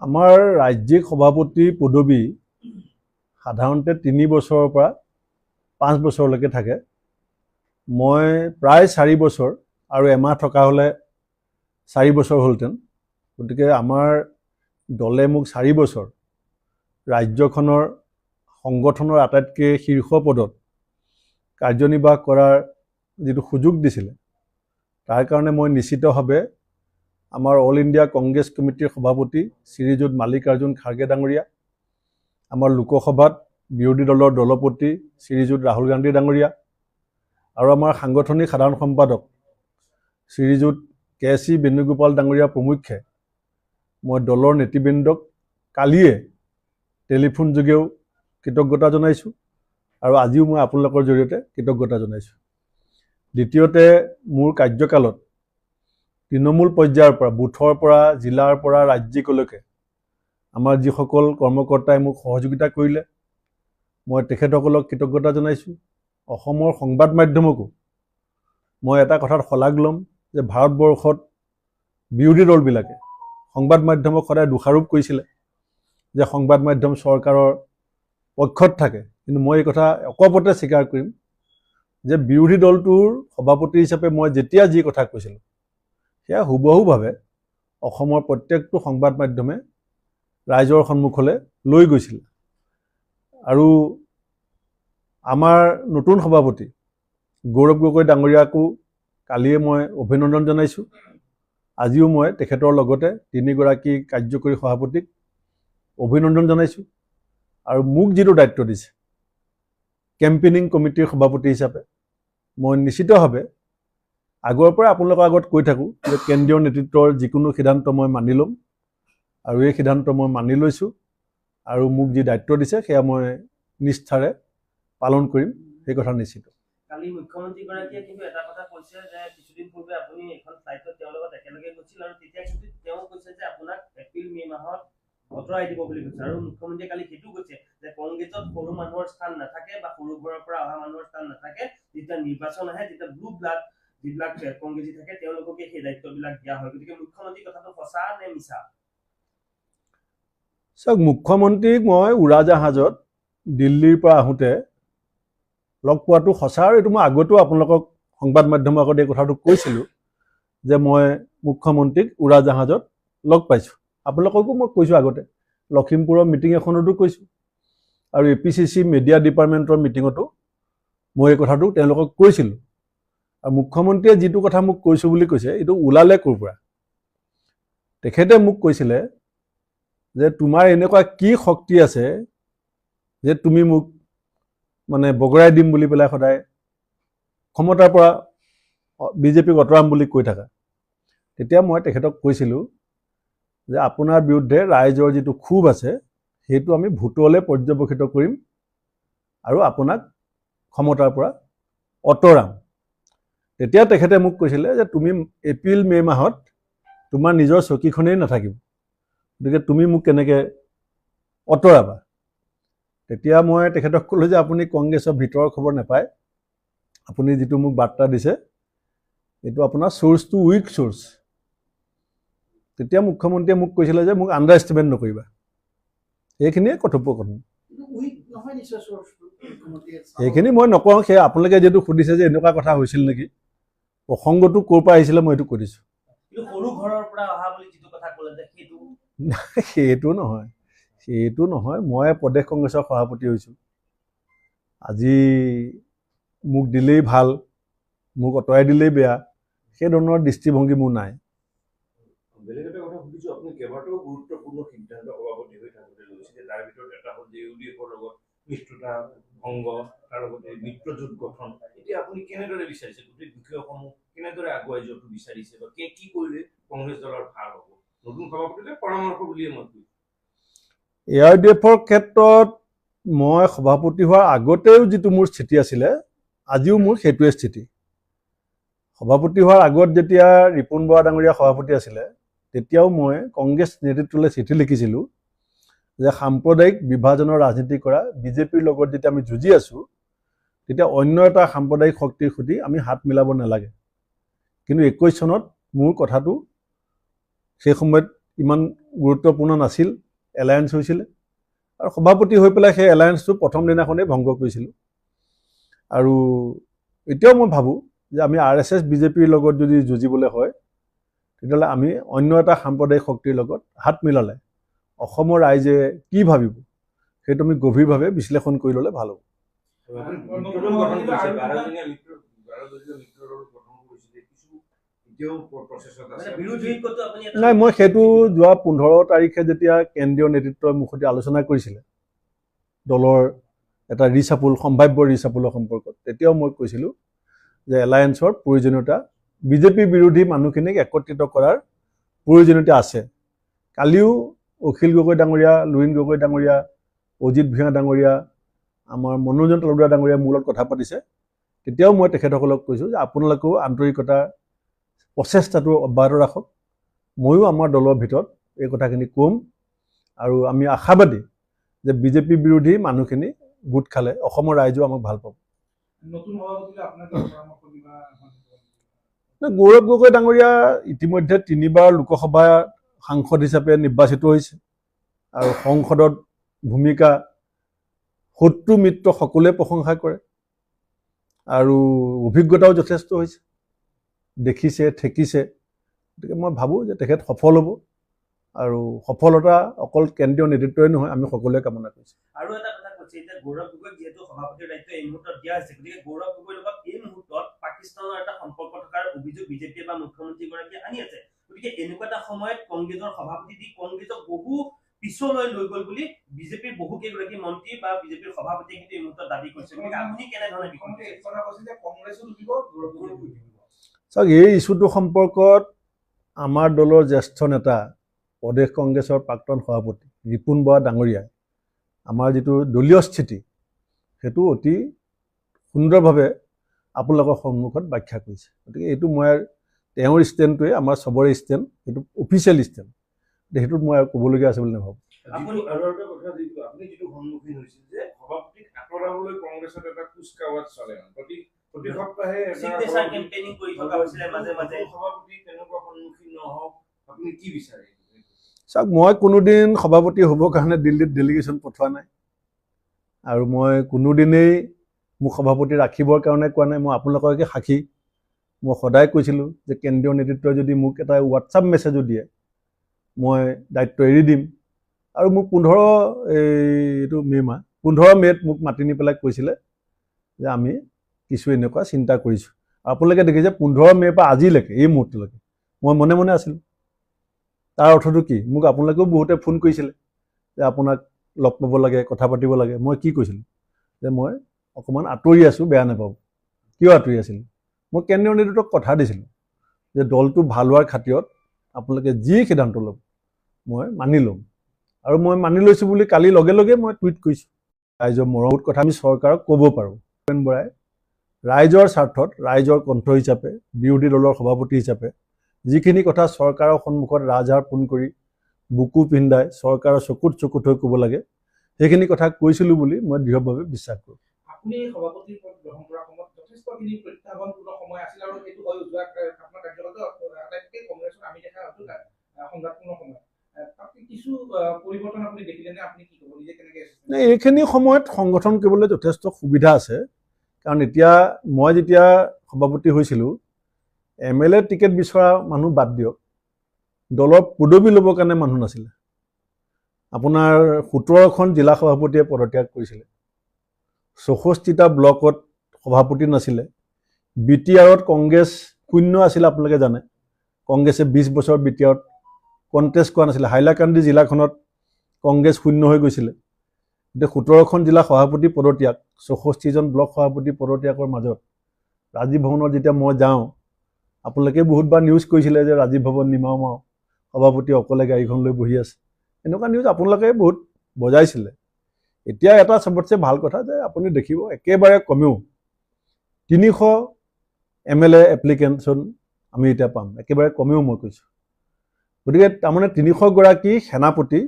আমাৰ ৰাজ্যিক সভাপতি পদবী সাধাৰণতে 3 বছৰৰ পৰা 5 বছৰলৈকে থাকে। মই প্ৰায় 4 বছৰ আৰু এমাহ থকা হ'লে 4 বছৰ হ'লহেঁতেন। গতিকে আমাৰ দলে মোক 4 বছৰ ৰাজ্যখনৰ সংগঠনৰ আটাইতকৈ শীৰ্ষ পদত কাৰ্যনিৰ্বাহ কৰাৰ যিটো সুযোগ দিছিলে, তাৰ কাৰণে মই নিশ্চিতভাৱে আমাৰ অল ইণ্ডিয়া কংগ্ৰেছ কমিটিৰ সভাপতি শ্ৰীযুত মাল্লিকাৰ্জুন খাৰ্গে ডাঙৰীয়া, আমাৰ লোকসভাত বিৰোধী দলৰ দলপতি শ্ৰীযুত ৰাহুল গান্ধী ডাঙৰীয়া আৰু আমাৰ সাংগঠনিক সাধাৰণ সম্পাদক শ্ৰীযুত কে চি বেণুগোপাল ডাঙৰীয়া প্ৰমুখ্যে মই দলৰ নেতৃবৃন্দক কালিয়ে টেলিফোন যোগেও কৃতজ্ঞতা জনাইছোঁ আৰু আজিও মই আপোনালোকৰ জৰিয়তে কৃতজ্ঞতা জনাইছোঁ। দ্বিতীয়তে, মোৰ কাৰ্যকালত তৃণমূল পৰ্যায়ৰ পৰা, বুথৰ পৰা, জিলাৰ পৰা ৰাজ্যিকলৈকে আমাৰ যিসকল কৰ্মকৰ্তাই মোক সহযোগিতা কৰিলে, মই তেখেতসকলক কৃতজ্ঞতা জনাইছোঁ। অসমৰ সংবাদ মাধ্যমকো মই এটা কথাত শলাগ ল'ম যে ভাৰতবৰ্ষত বিৰোধী দলবিলাকে সংবাদ মাধ্যমক সদায় দোষাৰোপ কৰিছিলে যে সংবাদ মাধ্যম চৰকাৰৰ পক্ষত থাকে, কিন্তু মই এই কথা অকপতে স্বীকাৰ কৰিম যে বিৰোধী দলটোৰ সভাপতি হিচাপে মই যেতিয়া যি কথা কৈছিলোঁ সেয়া হুবহুভাৱে অসমৰ প্ৰত্যেকটো সংবাদ মাধ্যমে ৰাইজৰ সন্মুখলৈ লৈ গৈছিল। আৰু আমাৰ নতুন সভাপতি গৌৰৱ গগৈ ডাঙৰীয়াকো কালিয়ে মই অভিনন্দন জনাইছোঁ। আজিও মই তেখেতৰ লগতে 3গৰাকী কাৰ্যকৰী সভাপতিক অভিনন্দন জনাইছোঁ। আৰু মোক যিটো দায়িত্ব দিছে কেম্পেইনিং কমিটিৰ সভাপতি হিচাপে, মই নিশ্চিতভাৱে আগৰ পৰা আপোনালোকৰ আগত কৈ থাকোঁ যে কেন্দ্ৰীয় নেতৃত্বৰ যিকোনো সিদ্ধান্ত মই মানি ল'ম আৰু এই সিদ্ধান্ত মই মানি লৈছোঁ আৰু মোক যি দায়িত্ব দিছে সেয়া মই নিষ্ঠাৰে পালন কৰিম, সেই কথা নিশ্চিত। কালি মুখ্যমন্ত্ৰীগৰাকীয়ে কিন্তু এটা কথা কৈছে যে কিছুদিন পূৰ্বে আপুনি এখন ফ্লাইটত তেওঁৰ লগত একেলগে গৈছিল আৰু তেতিয়া কিন্তু তেওঁ কৈছে যে আপোনাক এপ্ৰিল-মে মাহত আঁতৰাই দিব বুলি কৈছে। আৰু মুখ্যমন্ত্ৰীয়ে কালি সেইটো কৈছে যে কংগ্ৰেছত সৰু মানুহৰ স্থান নাথাকে বা সৰু ঘৰৰ পৰা অহা মানুহৰ স্থান নাথাকে, যেতিয়া নিৰ্বাচন আহে তেতিয়া ব্লু ব্লাড যিবিলাক কংগ্ৰেছী থাকে তেওঁলোককে সেই দায়িত্ববিলাক দিয়া হয়। গতিকে মুখ্যমন্ত্ৰীৰ কথাটো সঁচা নে মিছা? চাওক, মুখ্যমন্ত্ৰীক মই উৰাজাহাজত দিল্লীৰ পৰা আহোঁতে লগ পোৱাটো সঁচা, আৰু এইটো মই আগতেও আপোনালোকক সংবাদ মাধ্যমৰ আগত এই কথাটো কৈছিলোঁ যে মই মুখ্যমন্ত্ৰীক উৰাজাহাজত লগ পাইছোঁ। আপোনালোককো মই কৈছোঁ আগতে, লখিমপুৰৰ মিটিং এখনতো কৈছোঁ আৰু APCC মিডিয়া ডিপাৰ্টমেণ্টৰ মিটিঙতো মই এই কথাটো তেওঁলোকক কৈছিলোঁ। আৰু মুখ্যমন্ত্ৰীয়ে যিটো কথা মোক কৈছোঁ বুলি কৈছে, এইটো ওলালে ক'ৰ পৰা? তেখেতে মোক কৈছিলে যে তোমাৰ এনেকুৱা কি শক্তি আছে যে তুমি মোক মানে বগৰাই দিম বুলি পেলাই সদায় ক্ষমতাৰ পৰা বিজেপিক আঁতৰাম বুলি কৈ থাকা। তেতিয়া মই তেখেতক কৈছিলোঁ যে আপোনাৰ বিৰুদ্ধে ৰাইজৰ যিটো ক্ষোভ আছে সেইটো আমি ভোটলৈ পৰ্যবেক্ষিত কৰিম আৰু আপোনাক ক্ষমতাৰ পৰা আঁতৰাম। তেতিয়া তেখেতে মোক কৈছিলে যে তুমি এপ্ৰিল-মে মাহত তোমাৰ নিজৰ চকীখনেই নাথাকিব, গতিকে তুমি মোক কেনেকৈ আঁতৰাবা? তেতিয়া মই তেখেতক ক'লোঁ যে আপুনি কংগ্ৰেছৰ ভিতৰৰ খবৰ নাপায়, আপুনি যিটো মোক বাৰ্তা দিছে এইটো আপোনাৰ চ'ৰ্চটো উইক চ'ৰ্চ। তেতিয়া মুখ্যমন্ত্ৰীয়ে মোক কৈছিলে যে মোক আণ্ডাৰ এষ্টিমেট নকৰিবা। এইখিনিয়ে কথোপকথন। সেইখিনি মই নকওঁ, সেয়া আপোনালোকে যিহেতু সুধিছে যে এনেকুৱা কথা হৈছিল নেকি, প্ৰসংগটো ক'ৰ পৰা আহিছিলে মই এইটো কৈ দিছোঁ। সেইটো নহয়, সেইটো নহয়। মই প্ৰদেশ কংগ্ৰেছৰ সভাপতি হৈছোঁ। আজি মোক দিলেই ভাল, মোক আঁতৰাই দিলেই বেয়া, সেই ধৰণৰ দৃষ্টিভংগী মোৰ নাই। বেলেগ এটা কথা সুধিছোঁ, আপুনি কেইবাটাও গুৰুত্বপূৰ্ণ সিদ্ধান্ত সভাপতি হৈ থাকোঁতে লৈছিলে। তাৰ ভিতৰত এটা হ'ল যে UDFৰ লগত মিত্ৰতা ভংগ, তাৰ লগতে মিত্ৰজোঁট গঠন। এতিয়া আপুনি কেনেদৰে বিচাৰিছে, গোটেই বিষয়সমূহ কেনেদৰে আগুৱাই যোৱাটো বিচাৰিছে বা কি কৰিলে কংগ্ৰেছ দলৰ ভাল হ'ব? নতুন সভাপতিলে পৰামৰ্শ বুলিয়ে মই কৈছোঁ। ARDFৰ ক্ষেত্ৰত মই সভাপতি হোৱাৰ আগতেও যিটো মোৰ স্থিতি আছিলে, আজিও মোৰ সেইটোৱে স্থিতি। সভাপতি হোৱাৰ আগত যেতিয়া ৰিপুণ বৰা ডাঙৰীয়া সভাপতি আছিলে, তেতিয়াও মই কংগ্ৰেছ নেতৃত্বলৈ চিঠি লিখিছিলোঁ যে সাম্প্ৰদায়িক বিভাজনৰ ৰাজনীতি কৰা বিজেপিৰ লগত যেতিয়া আমি যুঁজি আছোঁ, তেতিয়া অন্য এটা সাম্প্ৰদায়িক শক্তিৰ সৈতে আমি হাত মিলাব নালাগে। কিন্তু 21 চনত মোৰ কথাটো সেই সময়ত ইমান গুৰুত্বপূৰ্ণ নাছিল, এলায়েন্স হৈছিলে আৰু সভাপতি হৈ পেলাই সেই এলায়েন্সটো প্ৰথম দিনাখনেই ভংগ কৰিছিলোঁ। আৰু এতিয়াও মই ভাবোঁ যে আমি RSS BJPৰ লগত যদি যুঁজিবলৈ হয় তেতিয়াহ'লে আমি অন্য এটা সাম্প্ৰদায়িক শক্তিৰ লগত হাত মিলালে অসমৰ ৰাইজে কি ভাবিব সেইটো আমি গভীৰভাৱে বিশ্লেষণ কৰি ল'লে ভাল হ'ব। নাই, মই সেইটো যোৱা 15 তাৰিখে যেতিয়া কেন্দ্ৰীয় নেতৃত্বৰ মুখতে আলোচনা কৰিছিলে দলৰ এটা সম্ভাৱ্য ৰিচাপুলৰ সম্পৰ্কত, তেতিয়াও মই কৈছিলোঁ যে এলায়েন্সৰ প্ৰয়োজনীয়তা, BJP বিৰোধী মানুহখিনিক একত্ৰিত কৰাৰ প্ৰয়োজনীয়তা আছে। কালিও অখিল গগৈ ডাঙৰীয়া, লুৰিণ গগৈ ডাঙৰীয়া, অজিত ভূঞা ডাঙৰীয়া, আমাৰ মনোৰঞ্জন তলদুৱা ডাঙৰীয়া মোৰ লগত কথা পাতিছে। তেতিয়াও মই তেখেতসকলক কৈছোঁ যে আপোনালোকেও আন্তৰিকতাৰ প্ৰচেষ্টাটো অব্যাহত ৰাখক। ময়ো আমাৰ দলৰ ভিতৰত এই কথাখিনি ক'ম আৰু আমি আশাবাদী যে BJP বিৰোধী মানুহখিনি গোট খালে অসমৰ ৰাইজেও আমাক ভাল পাব। গৌৰৱ গগৈ ডাঙৰীয়া ইতিমধ্যে 3বাৰ লোকসভা সাংসদ হিচাপে নিৰ্বাচিত হৈছে আৰু সংসদত ভূমিকা শত্ৰু মিত্ৰ সকলোৱে প্ৰশংসা কৰে আৰু অভিজ্ঞতাও যথেষ্ট হৈছে, দেখিছে ঠেকিছে। গতিকে মই ভাবোঁ যে তেখেত সফল হ'ব আৰু সফলতা অকল কেন্দ্ৰীয় নেতৃত্বই নহয়, আমি সকলোৱে কামনা কৰিছোঁ। আৰু এটা কথা কৈছে, এতিয়া গৌৰৱ গগৈক যিহেতু সভাপতিৰ দায়িত্ব এই মুহূৰ্তত দিয়া হৈছে, গতিকে গৌৰৱ গগৈৰ লগত এই মুহূৰ্তত পাকিস্তানৰ এটা সম্পৰ্ক থকাৰ অভিযোগ বিজেপিয়ে বা মুখ্যমন্ত্ৰীগৰাকীয়ে আনি আছে। গতিকে এনেকুৱা এটা সময়ত কংগ্ৰেছৰ সভাপতি দি কংগ্ৰেছক বহু পিছলৈ লৈ গ'ল বুলি বিজেপিৰ বহু কেইগৰাকী মন্ত্ৰী বা বিজেপিৰ সভাপতিয়ে কিন্তু এই মুহূৰ্তত দাবী কৰিছে। গতিকে আপুনি কেনেধৰণে চাওক, এই ইছ্যুটো সম্পৰ্কত আমাৰ দলৰ জ্যেষ্ঠ নেতা প্ৰদেশ কংগ্ৰেছৰ প্ৰাক্তন সভাপতি ৰিপুণ বৰা ডাঙৰীয়াই আমাৰ যিটো দলীয় স্থিতি সেইটো অতি সুন্দৰভাৱে আপোনালোকৰ সন্মুখত ব্যাখ্যা কৰিছে। গতিকে এইটো মই তেওঁৰ ষ্টেণ্ডটোৱে আমাৰ চবৰে ষ্টেণ্ড, সেইটো অফিচিয়েল ষ্টেণ্ড, সেইটোত মই আৰু ক'বলগীয়া আছে বুলি নাভাবোঁ। আপুনি আৰু এটা কথা আপুনি যিটো সন্মুখীন হৈছিল যে সভাপতিক আঁতৰাবলৈ কংগ্ৰেছত এটা কুচকাৱাজ চলে, প্ৰতি সপ্তাহে কেম্পেইনিং কৰি থকা হৈছিলে মাজে মাজে। সভাপতি তেনেকুৱা সন্মুখীন নহওক, আপুনি কি বিচাৰে? চাওক, মই কোনোদিন সভাপতি হ'বৰ কাৰণে দিল্লীত ডেলিগেশ্যন পঠোৱা নাই আৰু মই কোনোদিনেই মোক সভাপতি ৰাখিবৰ কাৰণে কোৱা নাই। মই আপোনালোককে সাক্ষী, মই সদায় কৈছিলোঁ যে কেন্দ্ৰীয় নেতৃত্বই যদি মোক এটা হোৱাটছআপ মেছেজো দিয়ে মই দায়িত্ব এৰি দিম। আৰু মোক 15 মে'ত মোক মাতি নি পেলাই কৈছিলে যে আমি কিছু এনেকুৱা চিন্তা কৰিছোঁ। আপোনালোকে দেখিছে 15 মে'ৰ পৰা আজিলৈকে এই মুহূৰ্তলৈকে মই মনে মনে আছিলোঁ। তাৰ অৰ্থটো কি? মোক আপোনালোকেও বহুতে ফোন কৰিছিলে যে আপোনাক লগ পাব লাগে, কথা পাতিব লাগে। মই কি কৈছিলোঁ যে মই অকণমান আঁতৰি আছোঁ, বেয়া নাপাব। কিয় আঁতৰি আছিলোঁ? মই কেন্দ্ৰীয় নেতৃত্বক কথা দিছিলোঁ যে দলটো ভাল হোৱাৰ খাতিৰত আপোনালোকে যি সিদ্ধান্ত ল'ব মই মানি ল'ম। আৰু মই মানি লৈছোঁ বুলি কালি লগে লগে মই টুইট কৰিছোঁ। ৰাইজৰ মৰমত কথা আমি চৰকাৰক ক'ব পাৰোঁ। ভূপেন বৰাই ৰাইজৰ স্বাৰ্থত ৰাইজৰ কণ্ঠ হিচাপে, বিৰোধী দলৰ সভাপতি হিচাপে যিখিনি কথা চৰকাৰৰ সন্মুখত ৰাজহাড় পোন কৰি বুকু পিন্ধাই চৰকাৰৰ চকুত চকুত হৈ ক'ব লাগে সেইখিনি কথা কৈছিলোঁ বুলি মই দৃঢ়ভাৱে বিশ্বাস কৰোঁ। আপুনি সভাপতিৰ পদ গ্ৰহণ কৰাৰ সময়ত যথেষ্টখিনি প্ৰত্যাহ্বানপূৰ্ণ সময় আছিল আৰু সেইটো হয় যোৱা আপোনাৰ কাৰ্যকালতো আটাইতকৈ কংগ্ৰেছৰ আমি দেখা সংঘাতপূৰ্ণ সময়। তাতে কিছু পৰিৱৰ্তন আপুনি দেখিলেনে? আপুনি কি ক'ব, নিজে কেনেকৈ? এইখিনি সময়ত সংগঠন কৰিবলৈ যথেষ্ট সুবিধা আছে, কাৰণ এতিয়া মই যেতিয়া সভাপতি হৈছিলোঁ MLA টিকেট বিচৰা মানুহ বাদ দিয়ক, দলৰ পদবী ল'বৰ কাৰণে মানুহ নাছিলে। আপোনাৰ 17খন জিলা সভাপতিয়ে পদত্যাগ কৰিছিলে, 64টা ব্লকত সভাপতি নাছিলে, BTRত কংগ্ৰেছ শূন্য আছিলে। আপোনালোকে জানে কংগ্ৰেছে 20 বছৰ BTRত কণ্টেষ্ট কৰা নাছিলে। হাইলাকান্দি জিলাখনত কংগ্ৰেছ শূন্য হৈ গৈছিলে। এতিয়া 17খন জিলা সভাপতি পদত্যাগ, 64জন ব্লক সভাপতি পদত্যাগৰ মাজত ৰাজীৱ ভৱনত যেতিয়া মই যাওঁ, আপোনালোকে বহুতবাৰ নিউজ কৰিছিলে যে ৰাজীৱ ভৱন নিমাও মাও সভাপতি অকলে গাড়ীখন লৈ বহি আছে, এনেকুৱা নিউজ আপোনালোকে বহুত বজাইছিলে। এতিয়া এটা চবতছে ভাল কথা যে আপুনি দেখিব একেবাৰে কমেও 300 MLA এপ্লিকেশ্যন আমি এতিয়া পাম, একেবাৰে কমেও মই কৈছোঁ। গতিকে তাৰমানে 300 গৰাকী সেনাপতি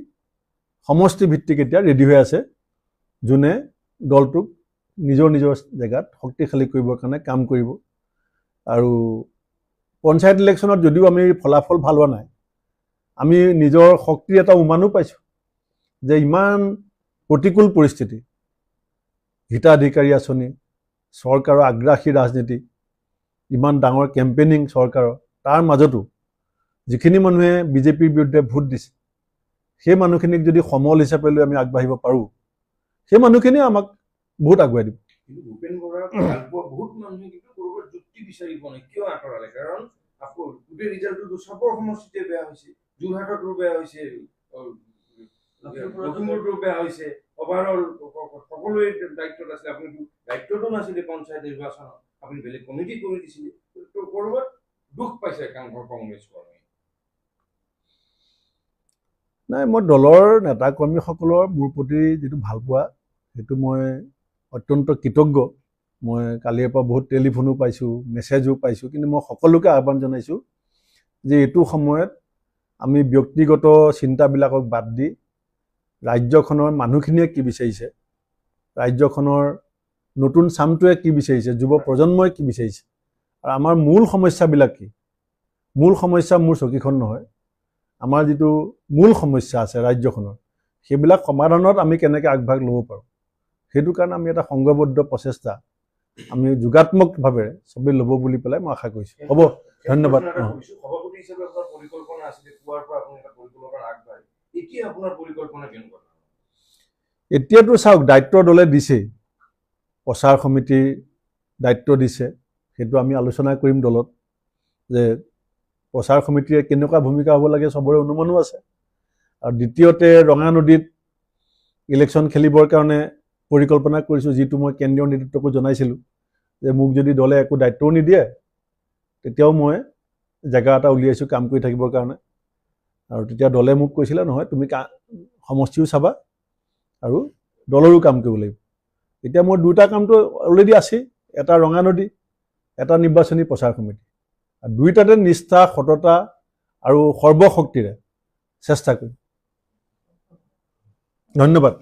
সমষ্টি ভিত্তিক এতিয়া ৰেডি হৈ আছে, যোনে দলটোক নিজৰ নিজৰ জেগাত শক্তিশালী কৰিবৰ কাৰণে কাম কৰিব। আৰু পঞ্চায়ত ইলেকশ্যনত যদিও আমি ফলাফল ভাল হোৱা নাই, আমি নিজৰ শক্তিৰ এটা উমানো পাইছোঁ যে ইমান প্ৰতিকূল পৰিস্থিতি, হিতাধিকাৰী আঁচনি, চৰকাৰৰ আগ্ৰাসী ৰাজনীতি, ইমান ডাঙৰ কেম্পেইনিং চৰকাৰৰ, তাৰ মাজতো যিখিনি মানুহে বিজেপিৰ বিৰুদ্ধে ভোট দিছে সেই মানুহখিনিক যদি সমল হিচাপে লৈ আমি আগবাঢ়িব পাৰোঁ, সেই মানুহখিনিয়ে আমাক বহুত আগুৱাই দিব। কিন্তু ভূপেন বৰাক ভাল পোৱা বহুত মানুহে কিন্তু ক'ৰবাত যুক্তি বিচাৰি পোৱা নাই, কিয় আঁতৰালে? কাৰণ আকৌ গোটেই ৰিজাল্টটো চবৰ সমষ্টিতে বেয়া হৈছে, যোৰহাটতো বেয়া হৈছে, লখিমপুৰতো বেয়া হৈছে, অভাৰঅল সকলোৱে দায়িত্বত আছিলে, আপুনি দায়িত্বতো নাছিলে পঞ্চায়ত নিৰ্বাচনত, আপুনি বেলেগ কমিটি কৰি দিছিলে, ক'ৰবাত দুখ পাইছে কংগ্ৰেছ কৰ্মী? নাই, মই দলৰ নেতা কৰ্মীসকলৰ মোৰ প্ৰতি যিটো ভাল পোৱা সেইটো মই অত্যন্ত কৃতজ্ঞ। মই কালিৰ পৰা বহুত টেলিফোনো পাইছোঁ, মেছেজো পাইছোঁ, কিন্তু মই সকলোকে আহ্বান জনাইছোঁ যে এইটো সময়ত আমি ব্যক্তিগত চিন্তাবিলাকক বাদ দি ৰাজ্যখনৰ মানুহখিনিয়ে কি বিচাৰিছে, ৰাজ্যখনৰ নতুন চামটোৱে কি বিচাৰিছে, যুৱ প্ৰজন্মই কি বিচাৰিছে, আৰু আমাৰ মূল সমস্যাবিলাক কি। মূল সমস্যা মোৰ চকীখন নহয়, আমাৰ যিটো মূল সমস্যা আছে ৰাজ্যখনৰ, সেইবিলাক সমাধানত আমি কেনেকৈ আগভাগ ল'ব পাৰোঁ, সেইটো কাৰণে আমি এটা সংঘবদ্ধ প্ৰচেষ্টা আমি যোগাত্মকভাৱে চবেই ল'ব বুলি পেলাই মই আশা কৰিছোঁ। হ'ব, ধন্যবাদ। সভাপতি হিচাপে আপোনাৰ পৰিকল্পনা আছিলে, পুৱাৰ পৰা আপুনি এটা পৰিকল্পনা আগবাঢ়ি, এতিয়া আপোনাৰ পৰিকল্পনা কেনেকুৱা? এতিয়াতো চাওক, দায়িত্ব দলে দিছেই, প্ৰচাৰ সমিতিৰ দায়িত্ব দিছে, সেইটো আমি আলোচনা কৰিম দলত যে প্ৰচাৰ সমিতিয়ে কেনেকুৱা ভূমিকা হ'ব লাগে, চবৰে অনুমানো আছে। আৰু দ্বিতীয়তে ৰঙানদীত ইলেকশ্যন খেলিবৰ কাৰণে পৰিকল্পনা কৰিছোঁ, যিটো মই কেন্দ্ৰীয় নেতৃত্বকো জনাইছিলোঁ যে মোক যদি দলে একো দায়িত্বও নিদিয়ে তেতিয়াও মই জেগা এটা উলিয়াইছোঁ কাম কৰি থাকিবৰ কাৰণে। আৰু তেতিয়া দলে মোক কৈছিলে নহয় তুমি সমষ্টিও চাবা আৰু দলৰো কাম কৰিব লাগিব। এতিয়া মোৰ দুটা কামটো অলৰেডি আছেই, এটা ৰঙানদী, এটা নিৰ্বাচনী প্ৰচাৰ সমিতি, আৰু দুইটাতে নিষ্ঠা, সততা আৰু সৰ্বশক্তিৰে চেষ্টা কৰিম। ধন্যবাদ।